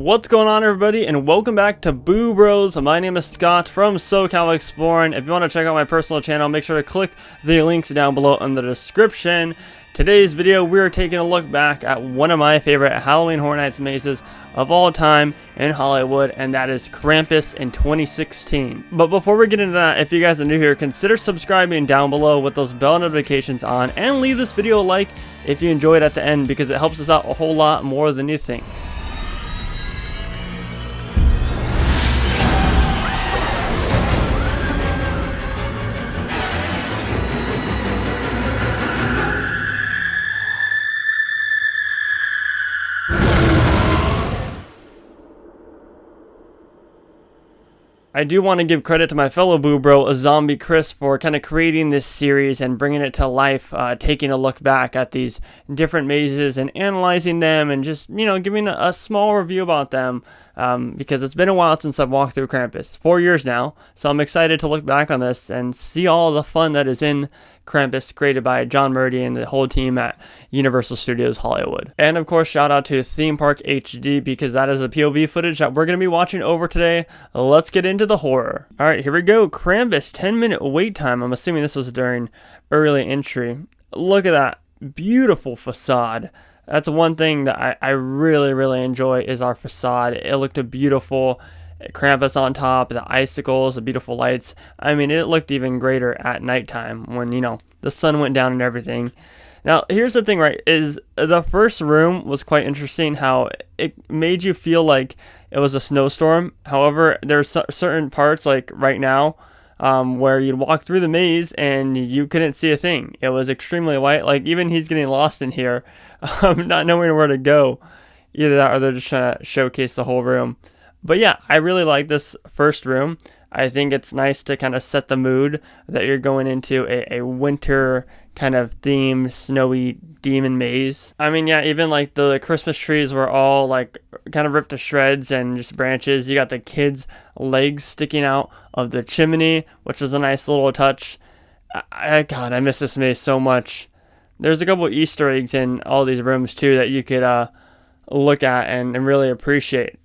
What's going on, everybody, and welcome back to Boo Bros. My name is Scott from SoCalExploring. If you want to check out my personal channel, make sure to click the links down below in the description. Today's video, we are taking a look back at one of my favorite Halloween Horror Nights mazes of all time in Hollywood, and that is Krampus in 2016. But before we get into that, if you guys are new here, consider subscribing down below with those bell notifications on, and leave this video a like if you enjoyed at the end, because it helps us out a whole lot more than you think. I do want to give credit to my fellow Boo Bro, Zombie Chris, for kind of creating this series and bringing it to life, taking a look back at these different mazes and analyzing them and just, giving a small review about them, because it's been a while since I've walked through Krampus, 4 years now, so I'm excited to look back on this and see all the fun that is in Krampus, created by John Murdy and the whole team at Universal Studios Hollywood. And of course, shout out to Theme Park HD, because that is the POV footage that we're going to be watching over today. Let's get into the horror. Alright, here we go. Krampus, 10-minute wait time. I'm assuming this was during early entry. Look at that beautiful facade. That's one thing that I really enjoy, is our facade. It looked beautiful. Krampus on top, the icicles, the beautiful lights. I mean, it looked even greater at nighttime when, the sun went down and everything. Now, here's the thing, right, is the first room was quite interesting, how it made you feel like it was a snowstorm. However, there's certain parts, like right now, where you'd walk through the maze and you couldn't see a thing. It was extremely light. Like, even he's getting lost in here, not knowing where to go. Either that or they're just trying to showcase the whole room. But yeah, I really like this first room. I think it's nice to kind of set the mood that you're going into a winter kind of themed snowy demon maze. I mean, yeah, even like the Christmas trees were all like kind of ripped to shreds and just branches. You got the kids' legs sticking out of the chimney, which is a nice little touch. God, I miss this maze so much. There's a couple Easter eggs in all these rooms too that you could look at and really appreciate.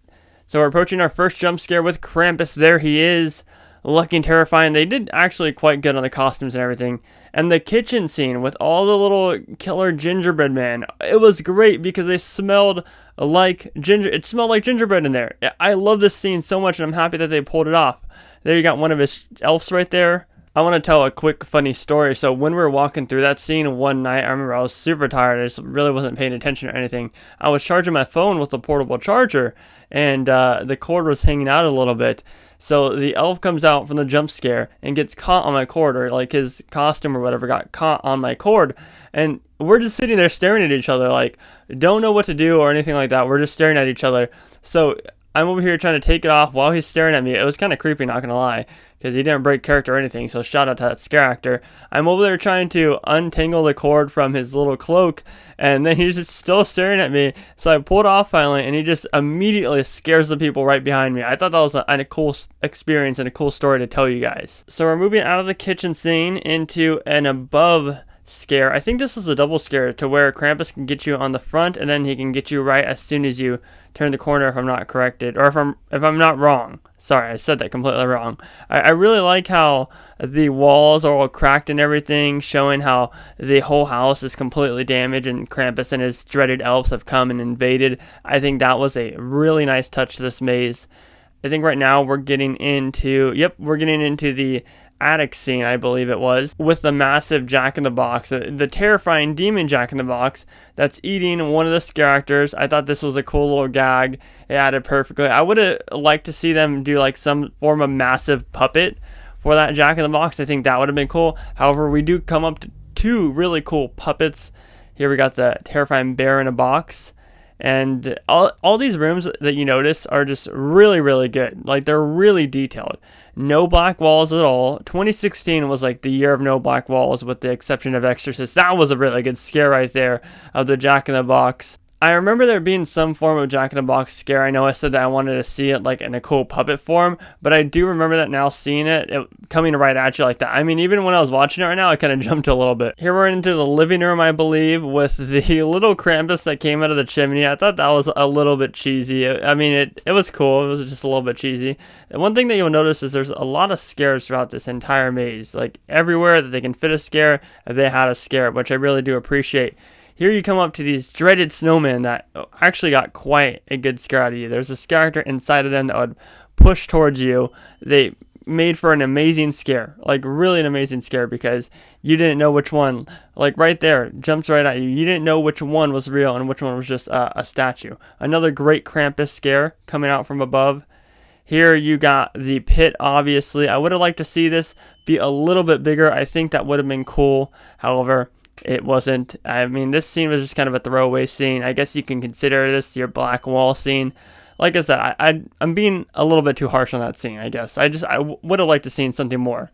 So we're approaching our first jump scare with Krampus. There he is, looking terrifying. They did actually quite good on the costumes and everything. And the kitchen scene with all the little killer gingerbread man, it was great because they smelled like it smelled like gingerbread in there. I love this scene so much, and I'm happy that they pulled it off. There you got one of his elves right there. I want to tell a quick funny story. So when we were walking through that scene one night, I remember I was super tired. I just really wasn't paying attention or anything. I was charging my phone with a portable charger, and the cord was hanging out a little bit. So the elf comes out from the jump scare and gets caught on my cord, or like his costume or whatever got caught on my cord. And we're just sitting there staring at each other, like, don't know what to do or anything like that. We're just staring at each other. So I'm over here trying to take it off while he's staring at me. It was kind of creepy, not gonna lie, because he didn't break character or anything, so shout out to that scare actor. I'm over there trying to untangle the cord from his little cloak, and then he's just still staring at me, so I pulled off finally, and he just immediately scares the people right behind me. I thought that was a cool experience and a cool story to tell you guys. So we're moving out of the kitchen scene into an above scare. I think this was a double scare, to where Krampus can get you on the front, and then he can get you right as soon as you turn the corner, if I'm not corrected, or if I'm not wrong. Sorry, I said that completely wrong. I really like how the walls are all cracked and everything, showing how the whole house is completely damaged and Krampus and his dreaded elves have come and invaded. I think that was a really nice touch to this maze. I think right now we're getting into the attic scene, I believe it was, with the massive Jack-in-the-Box, the terrifying demon Jack-in-the-Box that's eating one of the scare actors. I thought this was a cool little gag. It added perfectly. I would have liked to see them do like some form of massive puppet for that Jack-in-the-Box. I think that would have been cool. However, we do come up to two really cool puppets. Here we got the terrifying bear in a box. And all these rooms that you notice are just really good. Like, they're really detailed. No black walls at all. 2016 was like the year of no black walls, with the exception of Exorcist. That was a really good scare right there of the Jack-in-the-Box. I remember there being some form of Jack in the Box scare. I know I said that I wanted to see it like in a cool puppet form, but I do remember that now, seeing it coming right at you like that. I mean, even when I was watching it right now, I kind of jumped a little bit. Here we're into the living room, I believe, with the little Krampus that came out of the chimney. I thought that was a little bit cheesy. I mean, it was cool. It was just a little bit cheesy. And one thing that you'll notice is there's a lot of scares throughout this entire maze. Like everywhere that they can fit a scare, they had a scare, which I really do appreciate. Here you come up to these dreaded snowmen that actually got quite a good scare out of you. There's this character inside of them that would push towards you. They made for an amazing scare, like really an amazing scare, because you didn't know which one, like right there, jumps right at you. You didn't know which one was real and which one was just a statue. Another great Krampus scare coming out from above. Here you got the pit, obviously. I would have liked to see this be a little bit bigger. I think that would have been cool. However, it wasn't. I mean, this scene was just kind of a throwaway scene. I guess you can consider this your black wall scene. Like I said, I'm being a little bit too harsh on that scene, I guess. I would have liked to seen something more.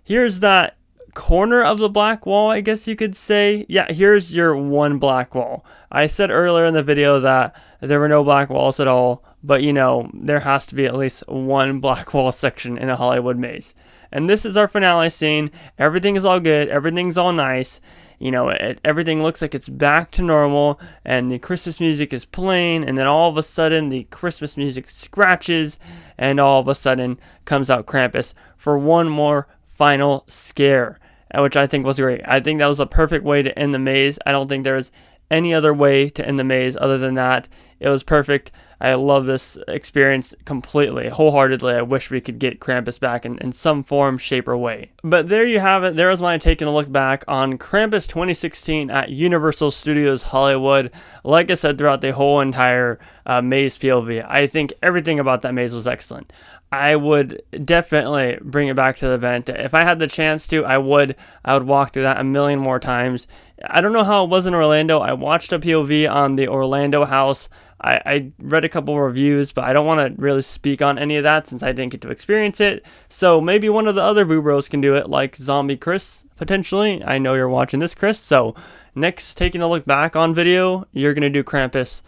Here's that corner of the black wall, I guess you could say. Yeah, here's your one black wall. I said earlier in the video that there were no black walls at all, but you know, there has to be at least one black wall section in a Hollywood maze. And this is our finale scene. Everything is all good. Everything's all nice. You know, everything looks like it's back to normal, and the Christmas music is playing, and then all of a sudden the Christmas music scratches, and all of a sudden comes out Krampus for one more final scare, which I think was great. I think that was a perfect way to end the maze. I don't think there's any other way to end the maze other than that. It was perfect. I love this experience completely, wholeheartedly. I wish we could get Krampus back in some form, shape, or way. But there you have it. There was my taking a look back on Krampus 2016 at Universal Studios Hollywood. Like I said, throughout the whole entire maze POV, I think everything about that maze was excellent. I would definitely bring it back to the event. If I had the chance to, I would walk through that a million more times. I don't know how it was in Orlando. I watched a POV on the Orlando house. I read a couple reviews, but I don't want to really speak on any of that since I didn't get to experience it. So maybe one of the other Boo Bros can do it, like Zombie Chris, potentially. I know you're watching this, Chris. So next, taking a look back on video, you're going to do Krampus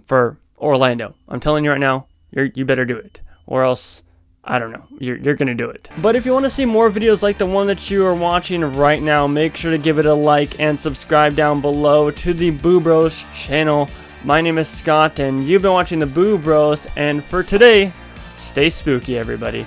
for Orlando. I'm telling you right now, you better do it. Or else, I don't know, you're going to do it. But if you want to see more videos like the one that you are watching right now, make sure to give it a like and subscribe down below to the Boo Bros channel. My name is Scott, and you've been watching the Boo Bros, and for today, stay spooky, everybody.